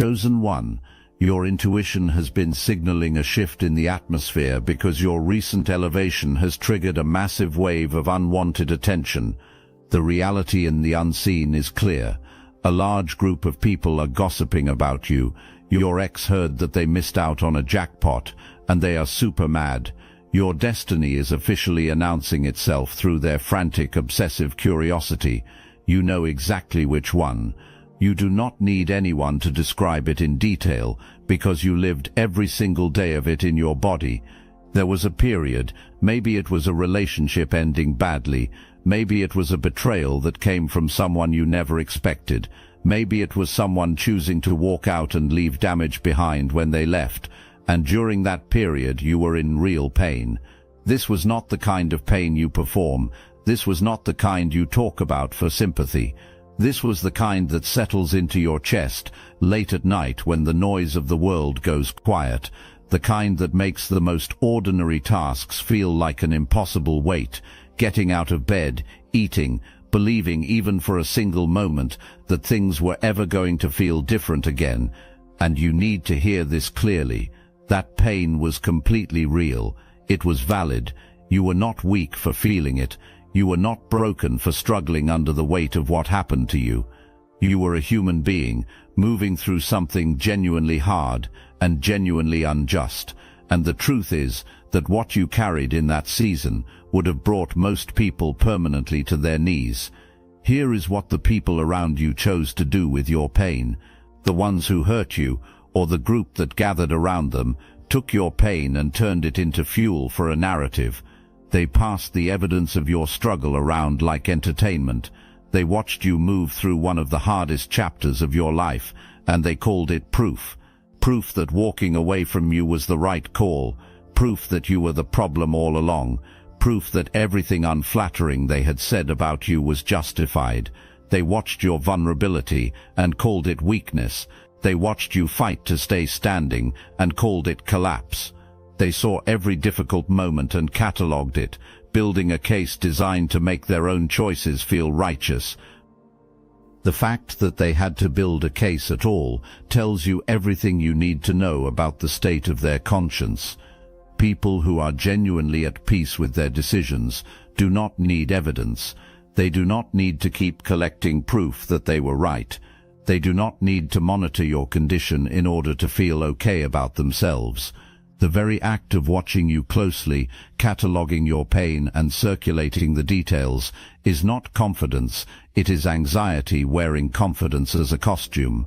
Chosen one, your intuition has been signaling a shift in the atmosphere because your recent elevation has triggered a massive wave of unwanted attention. The reality in the unseen is clear. A large group of people are gossiping about you. Your ex heard that they missed out on a jackpot, and they are super mad. Your destiny is officially announcing itself through their frantic, obsessive curiosity. You know exactly which one. You do not need anyone to describe it in detail, because you lived every single day of it in your body. There was a period, maybe it was a relationship ending badly, maybe it was a betrayal that came from someone you never expected, maybe it was someone choosing to walk out and leave damage behind when they left, and during that period you were in real pain. This was not the kind of pain you perform, this was not the kind you talk about for sympathy. This was the kind that settles into your chest late at night when the noise of the world goes quiet, the kind that makes the most ordinary tasks feel like an impossible weight, getting out of bed, eating, believing even for a single moment that things were ever going to feel different again. And you need to hear this clearly. That pain was completely real. It was valid. You were not weak for feeling it. You were not broken for struggling under the weight of what happened to you. You were a human being, moving through something genuinely hard and genuinely unjust. And the truth is that what you carried in that season would have brought most people permanently to their knees. Here is what the people around you chose to do with your pain. The ones who hurt you, or the group that gathered around them, took your pain and turned it into fuel for a narrative. They passed the evidence of your struggle around like entertainment. They watched you move through one of the hardest chapters of your life, and they called it proof. Proof that walking away from you was the right call. Proof that you were the problem all along. Proof that everything unflattering they had said about you was justified. They watched your vulnerability and called it weakness. They watched you fight to stay standing and called it collapse. They saw every difficult moment and catalogued it, building a case designed to make their own choices feel righteous. The fact that they had to build a case at all tells you everything you need to know about the state of their conscience. People who are genuinely at peace with their decisions do not need evidence. They do not need to keep collecting proof that they were right. They do not need to monitor your condition in order to feel okay about themselves. The very act of watching you closely, cataloguing your pain and circulating the details is not confidence, it is anxiety wearing confidence as a costume.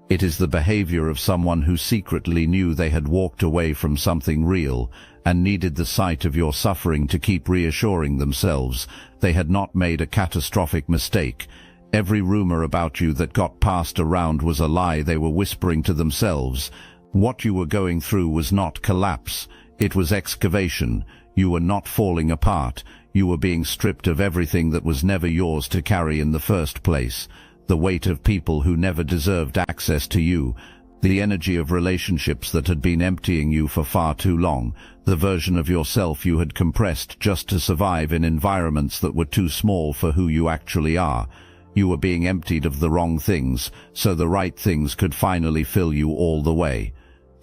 It is the behavior of someone who secretly knew they had walked away from something real and needed the sight of your suffering to keep reassuring themselves they had not made a catastrophic mistake. Every rumor about you that got passed around was a lie they were whispering to themselves. What you were going through was not collapse, it was excavation. You were not falling apart, you were being stripped of everything that was never yours to carry in the first place. The weight of people who never deserved access to you, the energy of relationships that had been emptying you for far too long, the version of yourself you had compressed just to survive in environments that were too small for who you actually are. You were being emptied of the wrong things, so the right things could finally fill you all the way.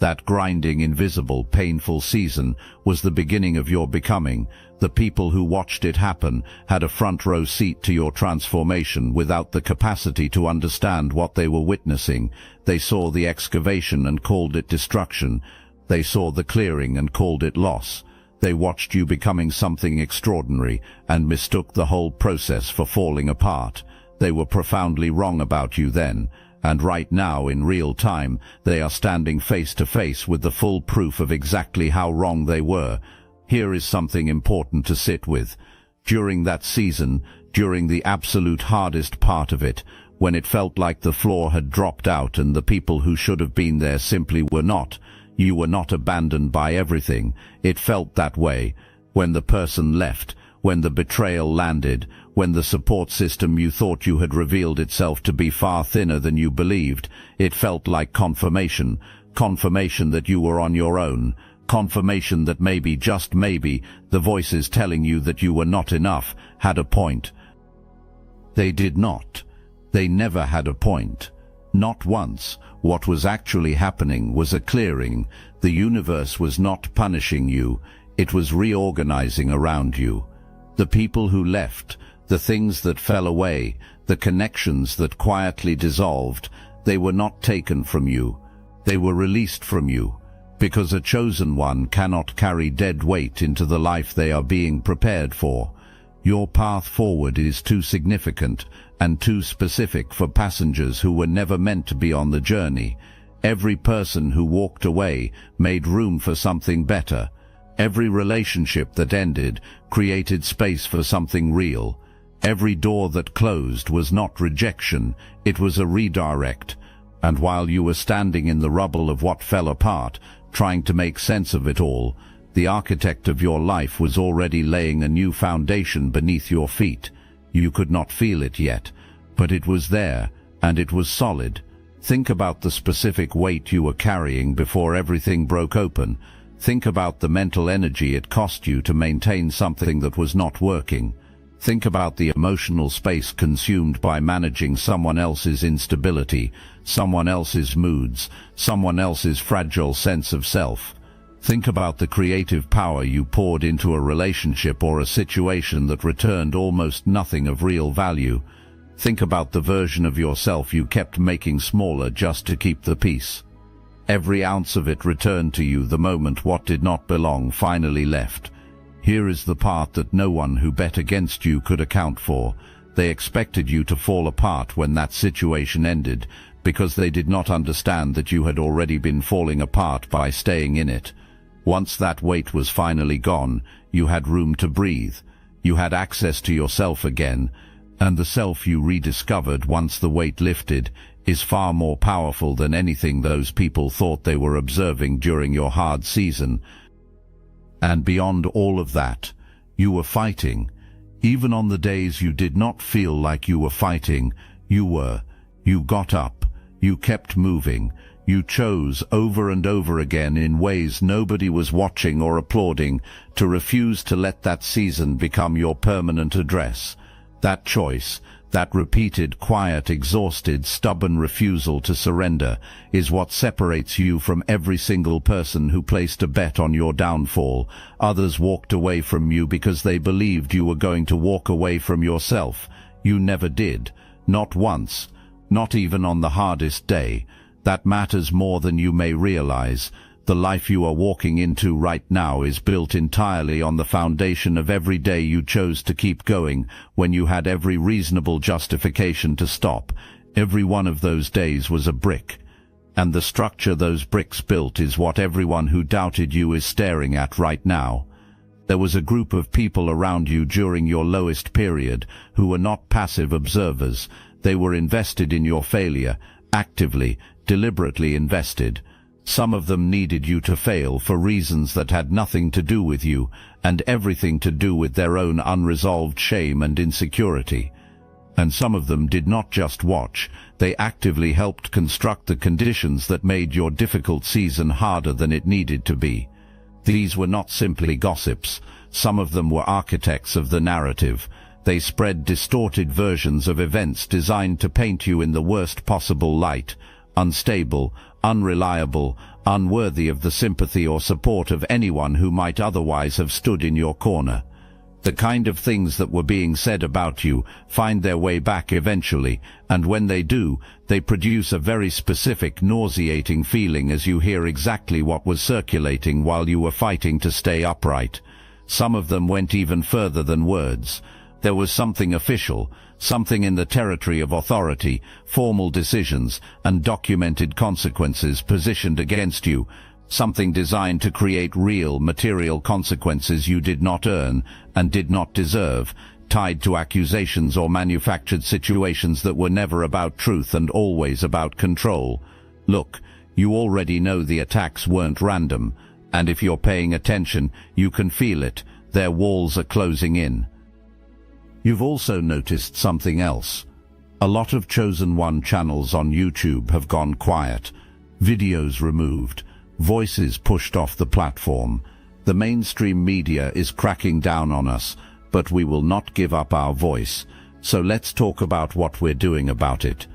That grinding, invisible, painful season was the beginning of your becoming. The people who watched it happen had a front row seat to your transformation without the capacity to understand what they were witnessing. They saw the excavation and called it destruction. They saw the clearing and called it loss. They watched you becoming something extraordinary and mistook the whole process for falling apart. They were profoundly wrong about you then. And right now, in real time, they are standing face to face with the full proof of exactly how wrong they were. Here is something important to sit with. During that season, during the absolute hardest part of it, when it felt like the floor had dropped out and the people who should have been there simply were not, you were not abandoned by everything. It felt that way. When the person left, when the betrayal landed, when the support system you thought you had revealed itself to be far thinner than you believed, it felt like confirmation that you were on your own, confirmation that maybe, just maybe, the voices telling you that you were not enough had a point. They did not. They never had a point. Not once. What was actually happening was a clearing. The universe was not punishing you, it was reorganizing around you. The people who left, the things that fell away, the connections that quietly dissolved, they were not taken from you. They were released from you, because a chosen one cannot carry dead weight into the life they are being prepared for. Your path forward is too significant and too specific for passengers who were never meant to be on the journey. Every person who walked away made room for something better. Every relationship that ended created space for something real. Every door that closed was not rejection, it was a redirect. And while you were standing in the rubble of what fell apart, trying to make sense of it all, the architect of your life was already laying a new foundation beneath your feet. You could not feel it yet, but it was there, and it was solid. Think about the specific weight you were carrying before everything broke open. Think about the mental energy it cost you to maintain something that was not working. Think about the emotional space consumed by managing someone else's instability, someone else's moods, someone else's fragile sense of self. Think about the creative power you poured into a relationship or a situation that returned almost nothing of real value. Think about the version of yourself you kept making smaller just to keep the peace. Every ounce of it returned to you the moment what did not belong finally left. Here is the part that no one who bet against you could account for. They expected you to fall apart when that situation ended, because they did not understand that you had already been falling apart by staying in it. Once that weight was finally gone, you had room to breathe. You had access to yourself again, and the self you rediscovered once the weight lifted is far more powerful than anything those people thought they were observing during your hard season. And beyond all of that, you were fighting. Even on the days you did not feel like you were fighting, you were. You got up. You kept moving. You chose over and over again in ways nobody was watching or applauding to refuse to let that season become your permanent address. That choice, that repeated, quiet, exhausted, stubborn refusal to surrender is what separates you from every single person who placed a bet on your downfall. Others walked away from you because they believed you were going to walk away from yourself. You never did. Not once. Not even on the hardest day. That matters more than you may realize. The life you are walking into right now is built entirely on the foundation of every day you chose to keep going when you had every reasonable justification to stop. Every one of those days was a brick. And the structure those bricks built is what everyone who doubted you is staring at right now. There was a group of people around you during your lowest period who were not passive observers. They were invested in your failure, actively, deliberately invested. Some of them needed you to fail for reasons that had nothing to do with you, and everything to do with their own unresolved shame and insecurity. And some of them did not just watch, they actively helped construct the conditions that made your difficult season harder than it needed to be. These were not simply gossips. Some of them were architects of the narrative. They spread distorted versions of events designed to paint you in the worst possible light. Unstable, unreliable, unworthy of the sympathy or support of anyone who might otherwise have stood in your corner. The kind of things that were being said about you find their way back eventually, and when they do, they produce a very specific, nauseating feeling as you hear exactly what was circulating while you were fighting to stay upright. Some of them went even further than words. There was something official, something in the territory of authority, formal decisions, and documented consequences positioned against you, something designed to create real, material consequences you did not earn and did not deserve, tied to accusations or manufactured situations that were never about truth and always about control. Look, you already know the attacks weren't random, and if you're paying attention, you can feel it. Their walls are closing in. You've also noticed something else. A lot of Chosen One channels on YouTube have gone quiet, videos removed, voices pushed off the platform. The mainstream media is cracking down on us, but we will not give up our voice. So let's talk about what we're doing about it.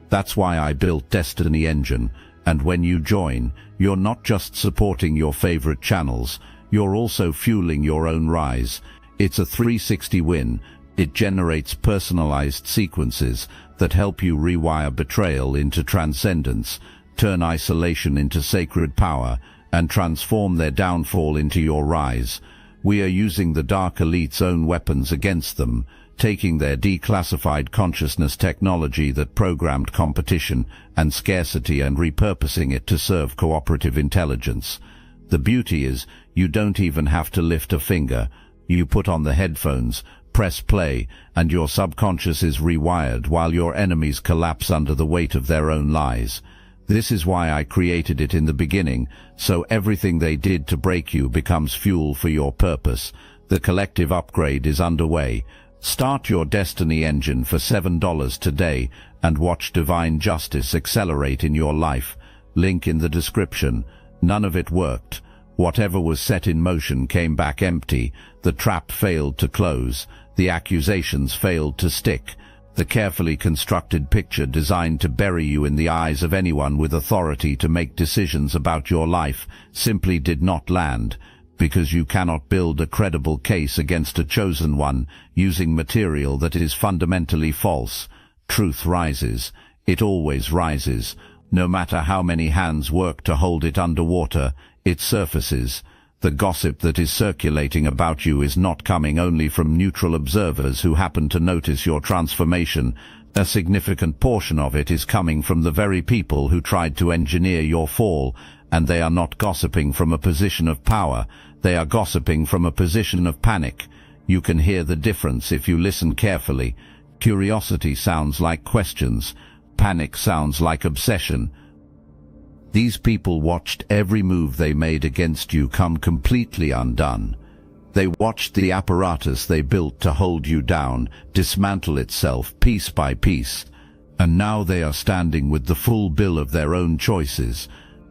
That's why I built Destiny Engine, and when you join, you're not just supporting your favorite channels, you're also fueling your own rise. It's a 360 win. It generates personalized sequences that help you rewire betrayal into transcendence, turn isolation into sacred power, and transform their downfall into your rise. We are using the Dark Elite's own weapons against them, taking their declassified consciousness technology that programmed competition and scarcity and repurposing it to serve cooperative intelligence. The beauty is, you don't even have to lift a finger. You put on the headphones, press play, and your subconscious is rewired while your enemies collapse under the weight of their own lies. This is why I created it in the beginning, so everything they did to break you becomes fuel for your purpose. The collective upgrade is underway. Start your Destiny Engine for $7 today and watch divine justice accelerate in your life. Link in the description. None of it worked. Whatever was set in motion came back empty. The trap failed to close. The accusations failed to stick. The carefully constructed picture designed to bury you in the eyes of anyone with authority to make decisions about your life simply did not land, because you cannot build a credible case against a chosen one using material that is fundamentally false. Truth rises. It always rises. No matter how many hands work to hold it underwater, it surfaces. The gossip that is circulating about you is not coming only from neutral observers who happen to notice your transformation. A significant portion of it is coming from the very people who tried to engineer your fall, and they are not gossiping from a position of power. They are gossiping from a position of panic. You can hear the difference if you listen carefully. Curiosity sounds like questions. Panic sounds like obsession. These people watched every move they made against you come completely undone. They watched the apparatus they built to hold you down dismantle itself piece by piece, and now they are standing with the full bill of their own choices.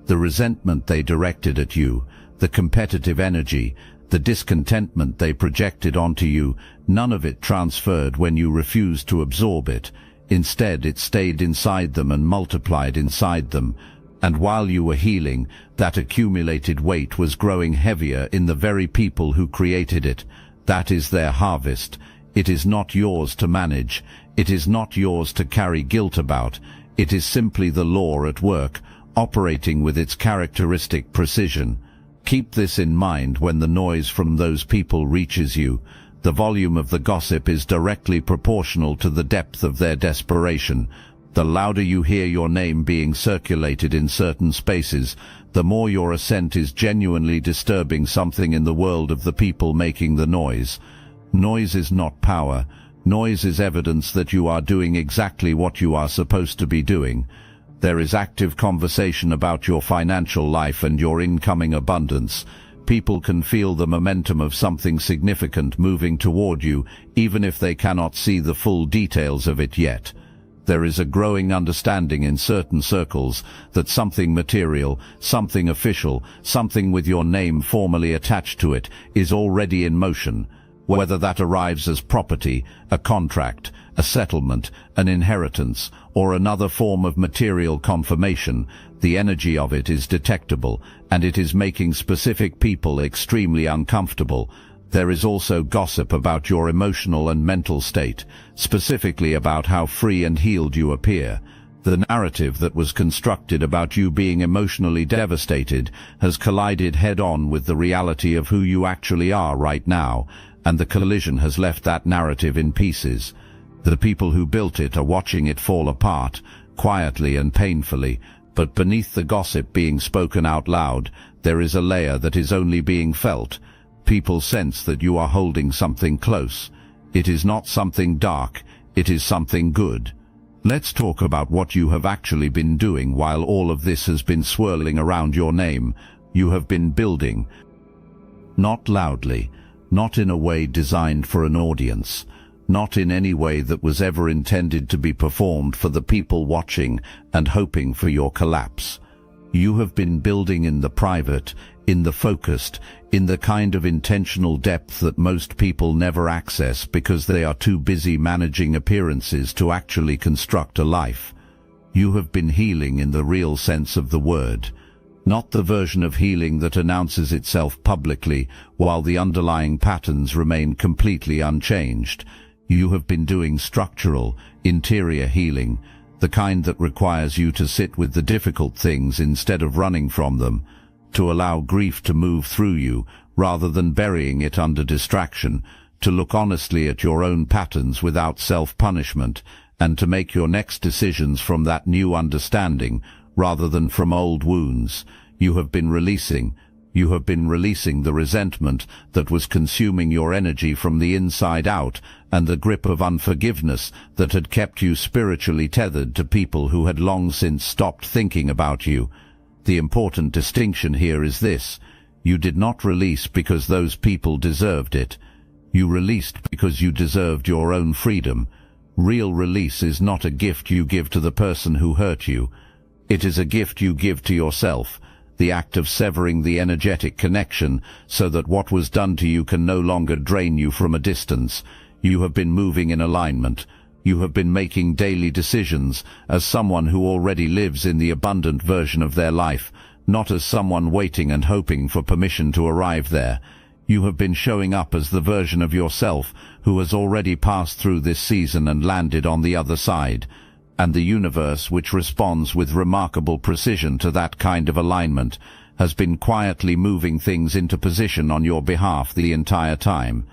The resentment they directed at you, the competitive energy, the discontentment they projected onto you, none of it transferred when you refused to absorb it. Instead, it stayed inside them and multiplied inside them. And while you were healing, that accumulated weight was growing heavier in the very people who created it. That is their harvest. It is not yours to manage. It is not yours to carry guilt about. It is simply the law at work, operating with its characteristic precision. Keep this in mind when the noise from those people reaches you. The volume of the gossip is directly proportional to the depth of their desperation. The louder you hear your name being circulated in certain spaces, the more your assent is genuinely disturbing something in the world of the people making the noise. Noise is not power. Noise is evidence that you are doing exactly what you are supposed to be doing. There is active conversation about your financial life and your incoming abundance. People can feel the momentum of something significant moving toward you, even if they cannot see the full details of it yet. There is a growing understanding in certain circles that something material, something official, something with your name formally attached to it is already in motion. Whether that arrives as property, a contract, a settlement, an inheritance, or another form of material confirmation, the energy of it is detectable, and it is making specific people extremely uncomfortable. There is also gossip about your emotional and mental state, specifically about how free and healed you appear. The narrative that was constructed about you being emotionally devastated has collided head-on with the reality of who you actually are right now, and the collision has left that narrative in pieces. The people who built it are watching it fall apart, quietly and painfully, but beneath the gossip being spoken out loud, there is a layer that is only being felt. People sense that you are holding something close. It is not something dark, it is something good. Let's talk about what you have actually been doing while all of this has been swirling around your name. You have been building. Not loudly, not in a way designed for an audience, not in any way that was ever intended to be performed for the people watching and hoping for your collapse. You have been building in the private, in the focused, in the kind of intentional depth that most people never access because they are too busy managing appearances to actually construct a life. You have been healing in the real sense of the word, not the version of healing that announces itself publicly while the underlying patterns remain completely unchanged. You have been doing structural, interior healing, the kind that requires you to sit with the difficult things instead of running from them, to allow grief to move through you rather than burying it under distraction, to look honestly at your own patterns without self-punishment, and to make your next decisions from that new understanding rather than from old wounds. You have been releasing the resentment that was consuming your energy from the inside out, and the grip of unforgiveness that had kept you spiritually tethered to people who had long since stopped thinking about you. The important distinction here is this: you did not release because those people deserved it. You released because you deserved your own freedom. Real release is not a gift you give to the person who hurt you. It is a gift you give to yourself, the act of severing the energetic connection so that what was done to you can no longer drain you from a distance. You have been moving in alignment. You have been making daily decisions as someone who already lives in the abundant version of their life, not as someone waiting and hoping for permission to arrive there. You have been showing up as the version of yourself who has already passed through this season and landed on the other side. And the universe, which responds with remarkable precision to that kind of alignment, has been quietly moving things into position on your behalf the entire time.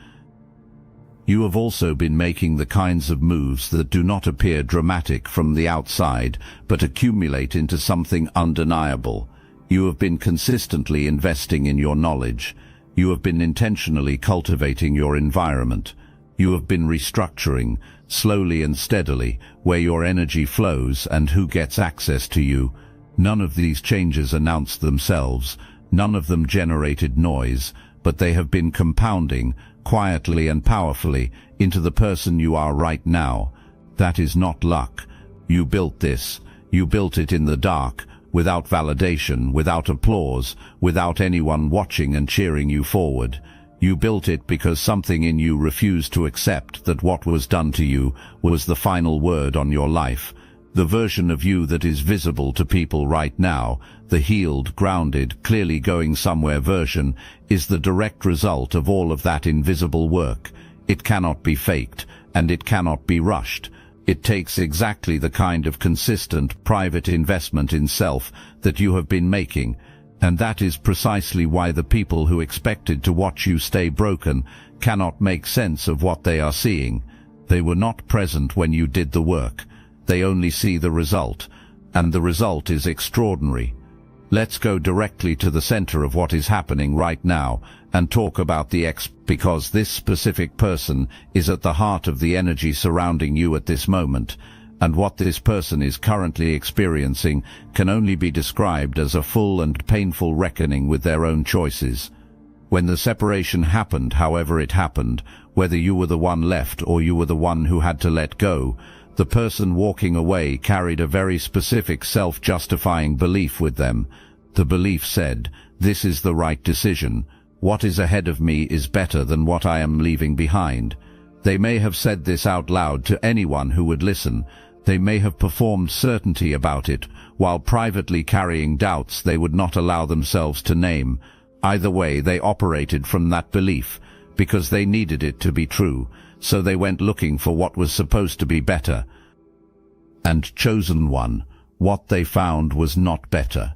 You have also been making the kinds of moves that do not appear dramatic from the outside, but accumulate into something undeniable. You have been consistently investing in your knowledge. You have been intentionally cultivating your environment. You have been restructuring, slowly and steadily, where your energy flows and who gets access to you. None of these changes announced themselves. None of them generated noise, but they have been compounding, quietly and powerfully, into the person you are right now. That is not luck. You built this. You built it in the dark, without validation, without applause, without anyone watching and cheering you forward. You built it because something in you refused to accept that what was done to you was the final word on your life. The version of you that is visible to people right now, the healed, grounded, clearly going somewhere version, is the direct result of all of that invisible work. It cannot be faked, and it cannot be rushed. It takes exactly the kind of consistent, private investment in self that you have been making, and that is precisely why the people who expected to watch you stay broken cannot make sense of what they are seeing. They were not present when you did the work. They only see the result, and the result is extraordinary. Let's go directly to the center of what is happening right now and talk about the because this specific person is at the heart of the energy surrounding you at this moment, and what this person is currently experiencing can only be described as a full and painful reckoning with their own choices. When the separation happened, however it happened, whether you were the one left or you were the one who had to let go, the person walking away carried a very specific self-justifying belief with them. The belief said, "This is the right decision. What is ahead of me is better than what I am leaving behind." They may have said this out loud to anyone who would listen. They may have performed certainty about it, while privately carrying doubts they would not allow themselves to name. Either way, they operated from that belief, because they needed it to be true, so they went looking for what was supposed to be better. And chosen one, what they found was not better.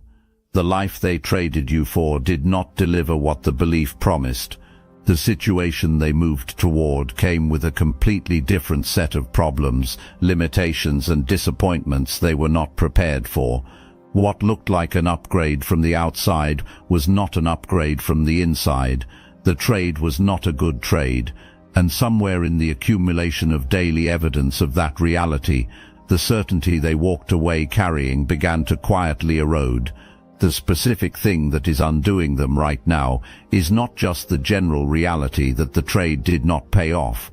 The life they traded you for did not deliver what the belief promised. The situation they moved toward came with a completely different set of problems, limitations and disappointments they were not prepared for. What looked like an upgrade from the outside was not an upgrade from the inside. The trade was not a good trade, and somewhere in the accumulation of daily evidence of that reality, the certainty they walked away carrying began to quietly erode. The specific thing that is undoing them right now is not just the general reality that the trade did not pay off.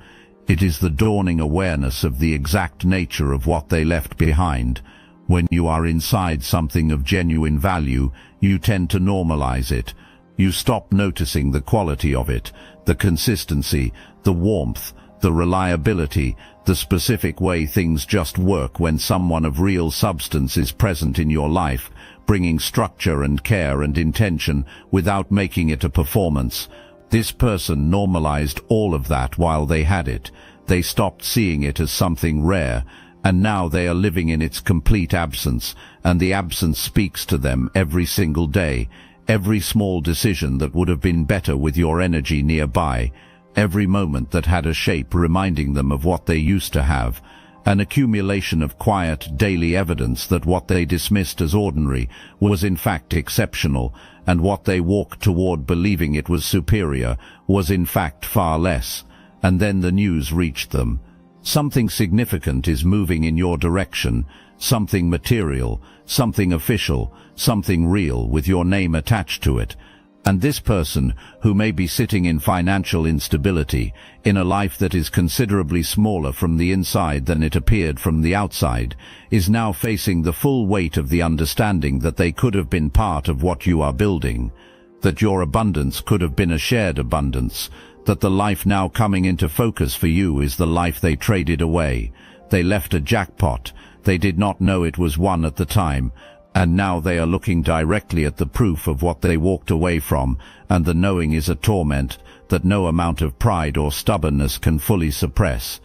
It is the dawning awareness of the exact nature of what they left behind. When you are inside something of genuine value, you tend to normalize it. You stop noticing the quality of it, the consistency, the warmth, the reliability, the specific way things just work when someone of real substance is present in your life, bringing structure and care and intention without making it a performance. This person normalized all of that while they had it. They stopped seeing it as something rare, and now they are living in its complete absence, and the absence speaks to them every single day. Every small decision that would have been better with your energy nearby, every moment that had a shape reminding them of what they used to have, an accumulation of quiet daily evidence that what they dismissed as ordinary was in fact exceptional, and what they walked toward believing it was superior was in fact far less. And then the news reached them. Something significant is moving in your direction, something material, something official, something real with your name attached to it. And this person, who may be sitting in financial instability, in a life that is considerably smaller from the inside than it appeared from the outside, is now facing the full weight of the understanding that they could have been part of what you are building, that your abundance could have been a shared abundance, that the life now coming into focus for you is the life they traded away. They left a jackpot. They did not know it was one at the time, and now they are looking directly at the proof of what they walked away from, and the knowing is a torment that no amount of pride or stubbornness can fully suppress.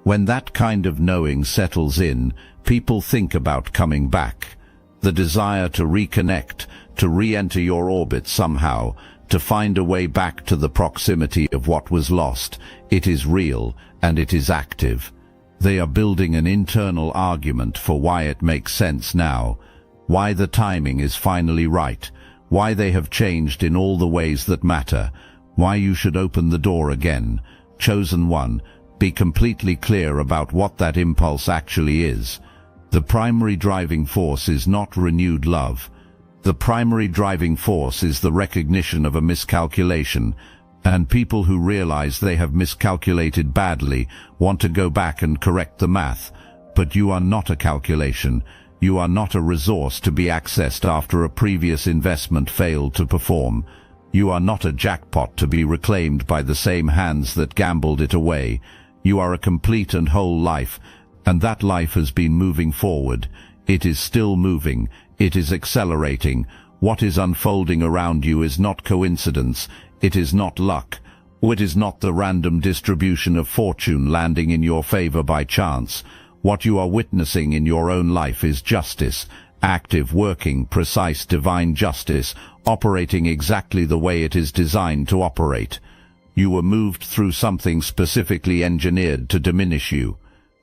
When that kind of knowing settles in, people think about coming back. The desire to reconnect, to re-enter your orbit somehow, to find a way back to the proximity of what was lost. It is real, and it is active. They are building an internal argument for why it makes sense now, why the timing is finally right, why they have changed in all the ways that matter, why you should open the door again. Chosen one, be completely clear about what that impulse actually is. The primary driving force is not renewed love. The primary driving force is the recognition of a miscalculation, and people who realize they have miscalculated badly want to go back and correct the math. But you are not a calculation. You are not a resource to be accessed after a previous investment failed to perform. You are not a jackpot to be reclaimed by the same hands that gambled it away. You are a complete and whole life, and that life has been moving forward. It is still moving. It is accelerating. What is unfolding around you is not coincidence. It is not luck. It is not the random distribution of fortune landing in your favor by chance. What you are witnessing in your own life is justice, active, working, precise, divine justice, operating exactly the way it is designed to operate. You were moved through something specifically engineered to diminish you.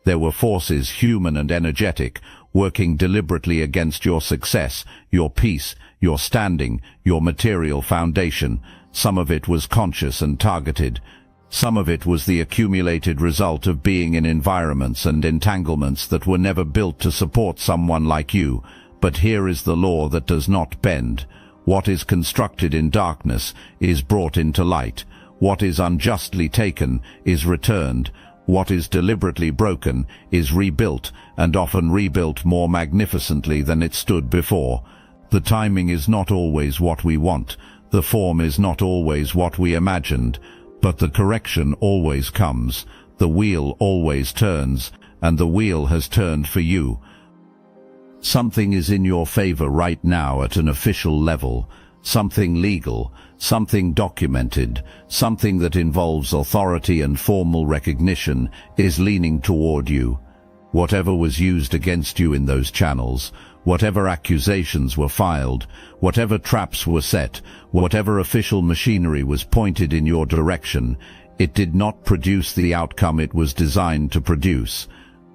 There were forces, human and energetic, working deliberately against your success, your peace, your standing, your material foundation. Some of it was conscious and targeted. Some of it was the accumulated result of being in environments and entanglements that were never built to support someone like you. But here is the law that does not bend. What is constructed in darkness is brought into light. What is unjustly taken is returned. What is deliberately broken is rebuilt, and often rebuilt more magnificently than it stood before. The timing is not always what we want. The form is not always what we imagined, but the correction always comes. The wheel always turns, and the wheel has turned for you. Something is in your favor right now at an official level, something legal, something documented, something that involves authority and formal recognition is leaning toward you. Whatever was used against you in those channels, whatever accusations were filed, whatever traps were set, whatever official machinery was pointed in your direction, it did not produce the outcome it was designed to produce.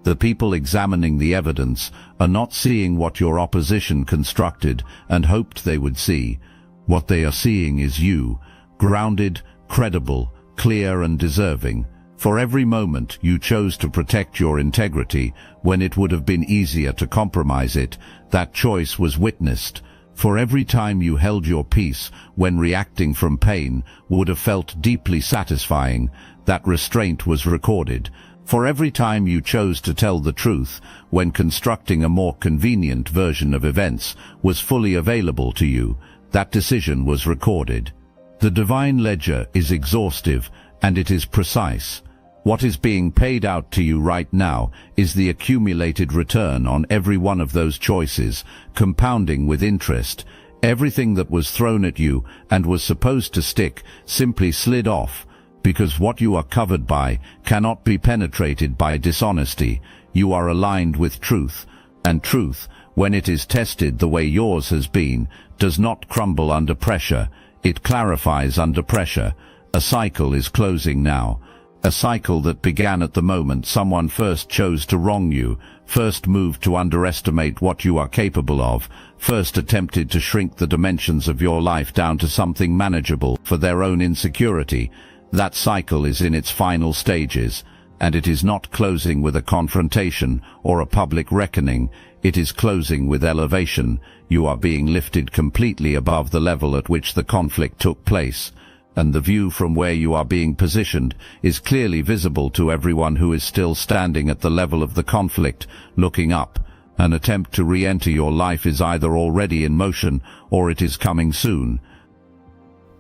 The people examining the evidence are not seeing what your opposition constructed and hoped they would see. What they are seeing is you, grounded, credible, clear and deserving. For every moment you chose to protect your integrity when it would have been easier to compromise it, that choice was witnessed. For every time you held your peace when reacting from pain would have felt deeply satisfying, that restraint was recorded. For every time you chose to tell the truth when constructing a more convenient version of events was fully available to you, that decision was recorded. The divine ledger is exhaustive and it is precise. What is being paid out to you right now is the accumulated return on every one of those choices, compounding with interest. Everything that was thrown at you and was supposed to stick simply slid off, because what you are covered by cannot be penetrated by dishonesty. You are aligned with truth, and truth, when it is tested the way yours has been, does not crumble under pressure. It clarifies under pressure. A cycle is closing now. A cycle that began at the moment someone first chose to wrong you, first moved to underestimate what you are capable of, first attempted to shrink the dimensions of your life down to something manageable for their own insecurity. That cycle is in its final stages, and it is not closing with a confrontation or a public reckoning. It is closing with elevation. You are being lifted completely above the level at which the conflict took place, and the view from where you are being positioned is clearly visible to everyone who is still standing at the level of the conflict, looking up. An attempt to re-enter your life is either already in motion or it is coming soon.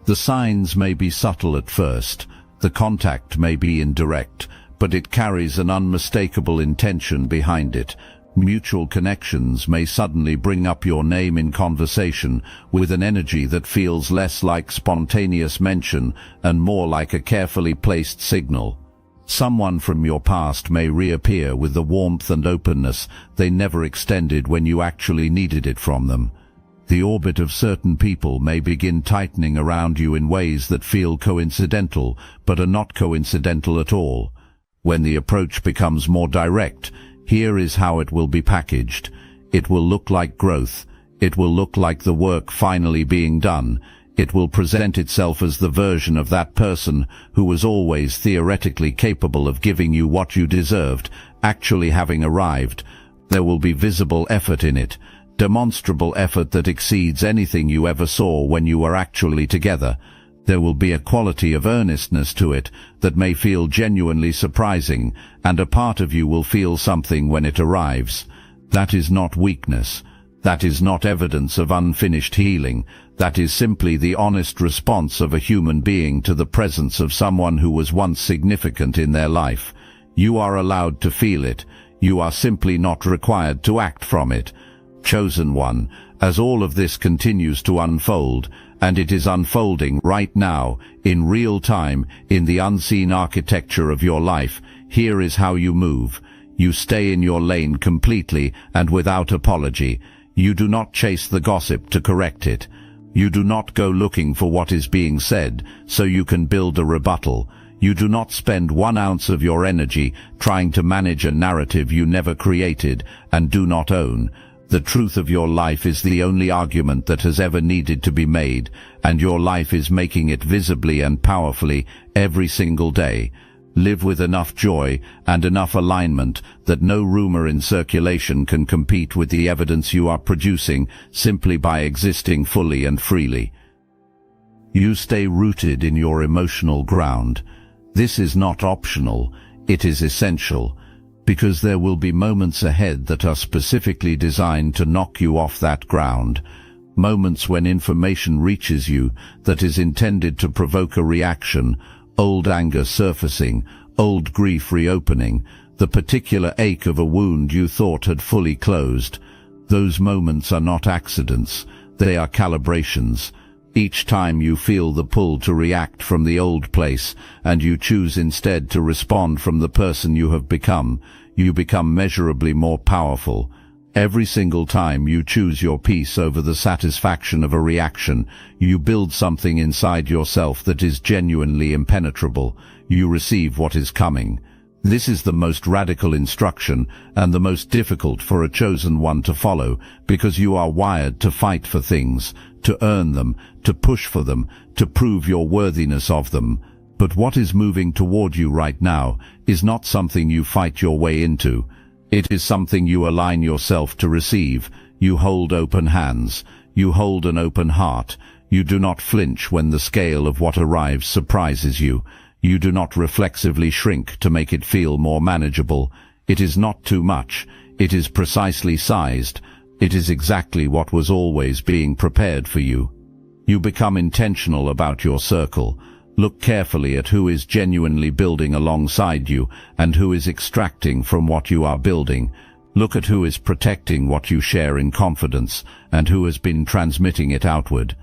The signs may be subtle at first, the contact may be indirect, but it carries an unmistakable intention behind it. Mutual connections may suddenly bring up your name in conversation with an energy that feels less like spontaneous mention and more like a carefully placed signal. Someone from your past may reappear with the warmth and openness they never extended when you actually needed it from them. The orbit of certain people may begin tightening around you in ways that feel coincidental but are not coincidental at all. When the approach becomes more direct, here is how it will be packaged. It will look like growth. It will look like the work finally being done. It will present itself as the version of that person who was always theoretically capable of giving you what you deserved, actually having arrived. There will be visible effort in it, demonstrable effort that exceeds anything you ever saw when you were actually together. There will be a quality of earnestness to it that may feel genuinely surprising, and a part of you will feel something when it arrives. That is not weakness. That is not evidence of unfinished healing. That is simply the honest response of a human being to the presence of someone who was once significant in their life. You are allowed to feel it. You are simply not required to act from it. Chosen one, as all of this continues to unfold, and it is unfolding right now, in real time, in the unseen architecture of your life, here is how you move. You stay in your lane completely and without apology. You do not chase the gossip to correct it. You do not go looking for what is being said so you can build a rebuttal. You do not spend 1 ounce of your energy trying to manage a narrative you never created and do not own. The truth of your life is the only argument that has ever needed to be made, and your life is making it visibly and powerfully every single day. Live with enough joy and enough alignment that no rumor in circulation can compete with the evidence you are producing simply by existing fully and freely. You stay rooted in your emotional ground. This is not optional, it is essential, because there will be moments ahead that are specifically designed to knock you off that ground. Moments when information reaches you that is intended to provoke a reaction, old anger surfacing, old grief reopening, the particular ache of a wound you thought had fully closed. Those moments are not accidents, they are calibrations. Each time you feel the pull to react from the old place, and you choose instead to respond from the person you have become, you become measurably more powerful. Every single time you choose your peace over the satisfaction of a reaction, you build something inside yourself that is genuinely impenetrable. You receive what is coming. This is the most radical instruction and the most difficult for a chosen one to follow, because you are wired to fight for things, to earn them, to push for them, to prove your worthiness of them. But what is moving toward you right now is not something you fight your way into. It is something you align yourself to receive. You hold open hands. You hold an open heart. You do not flinch when the scale of what arrives surprises you. You do not reflexively shrink to make it feel more manageable. It is not too much. It is precisely sized. It is exactly what was always being prepared for you. You become intentional about your circle. Look carefully at who is genuinely building alongside you and who is extracting from what you are building. Look at who is protecting what you share in confidence and who has been transmitting it outward.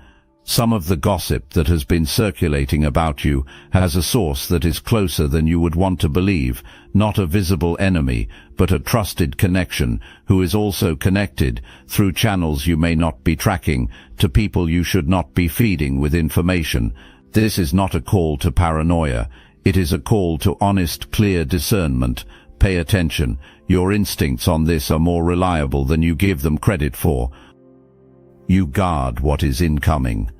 Some of the gossip that has been circulating about you has a source that is closer than you would want to believe, not a visible enemy, but a trusted connection who is also connected, through channels you may not be tracking, to people you should not be feeding with information. This is not a call to paranoia. It is a call to honest, clear discernment. Pay attention. Your instincts on this are more reliable than you give them credit for. You guard what is incoming.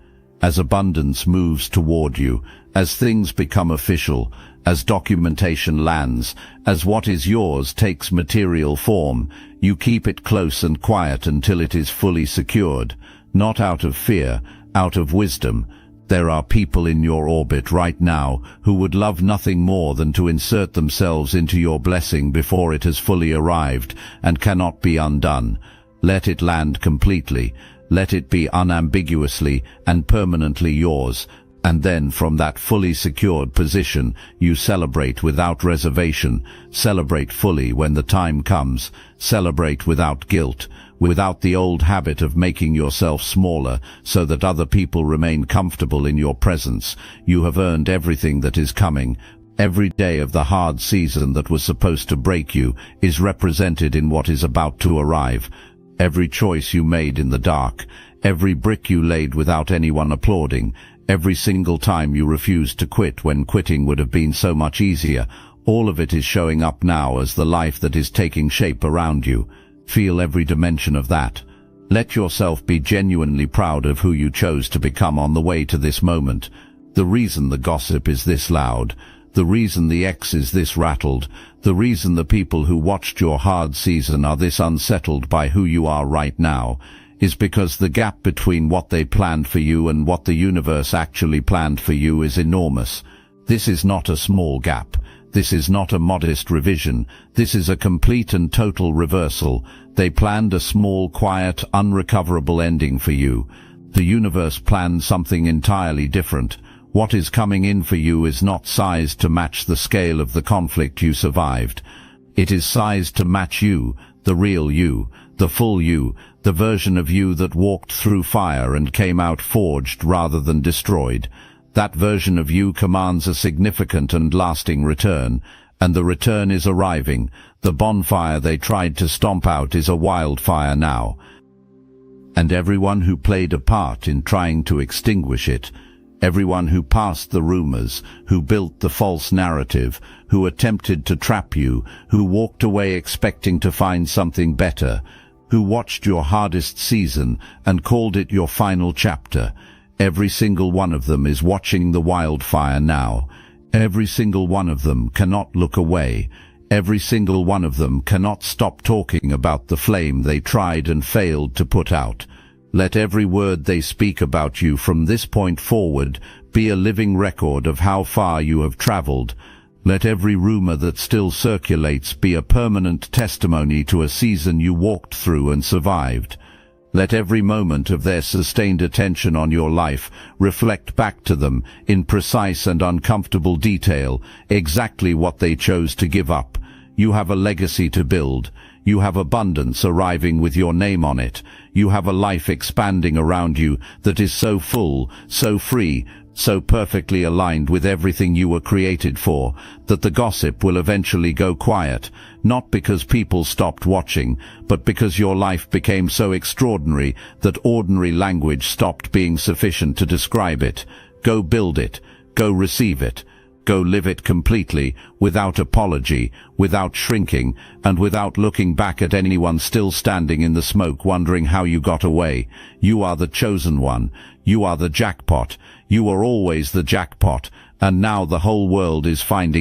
As abundance moves toward you, as things become official, as documentation lands, as what is yours takes material form, you keep it close and quiet until it is fully secured. Not out of fear, out of wisdom. There are people in your orbit right now who would love nothing more than to insert themselves into your blessing before it has fully arrived and cannot be undone. Let it land completely. Let it be unambiguously and permanently yours, and then from that fully secured position you celebrate without reservation, celebrate fully when the time comes, celebrate without guilt, without the old habit of making yourself smaller so that other people remain comfortable in your presence. You have earned everything that is coming. Every day of the hard season that was supposed to break you is represented in what is about to arrive. Every choice you made in the dark, every brick you laid without anyone applauding, every single time you refused to quit when quitting would have been so much easier, all of it is showing up now as the life that is taking shape around you. Feel every dimension of that. Let yourself be genuinely proud of who you chose to become on the way to this moment. The reason the gossip is this loud, the reason the X is this rattled, the reason the people who watched your hard season are this unsettled by who you are right now, is because the gap between what they planned for you and what the universe actually planned for you is enormous. This is not a small gap. This is not a modest revision. This is a complete and total reversal. They planned a small, quiet, unrecoverable ending for you. The universe planned something entirely different. What is coming in for you is not sized to match the scale of the conflict you survived. It is sized to match you, the real you, the full you, the version of you that walked through fire and came out forged rather than destroyed. That version of you commands a significant and lasting return, and the return is arriving. The bonfire they tried to stomp out is a wildfire now. And everyone who played a part in trying to extinguish it, everyone who passed the rumors, who built the false narrative, who attempted to trap you, who walked away expecting to find something better, who watched your hardest season and called it your final chapter, every single one of them is watching the wildfire now. Every single one of them cannot look away. Every single one of them cannot stop talking about the flame they tried and failed to put out. Let every word they speak about you from this point forward be a living record of how far you have traveled. Let every rumor that still circulates be a permanent testimony to a season you walked through and survived. Let every moment of their sustained attention on your life reflect back to them in precise and uncomfortable detail exactly what they chose to give up. You have a legacy to build. You have abundance arriving with your name on it. You have a life expanding around you that is so full, so free, so perfectly aligned with everything you were created for, that the gossip will eventually go quiet, not because people stopped watching, but because your life became so extraordinary that ordinary language stopped being sufficient to describe it. Go build it. Go receive it. Go live it completely, without apology, without shrinking, and without looking back at anyone still standing in the smoke wondering how you got away. You are the chosen one. You are the jackpot. You are always the jackpot, and now the whole world is finding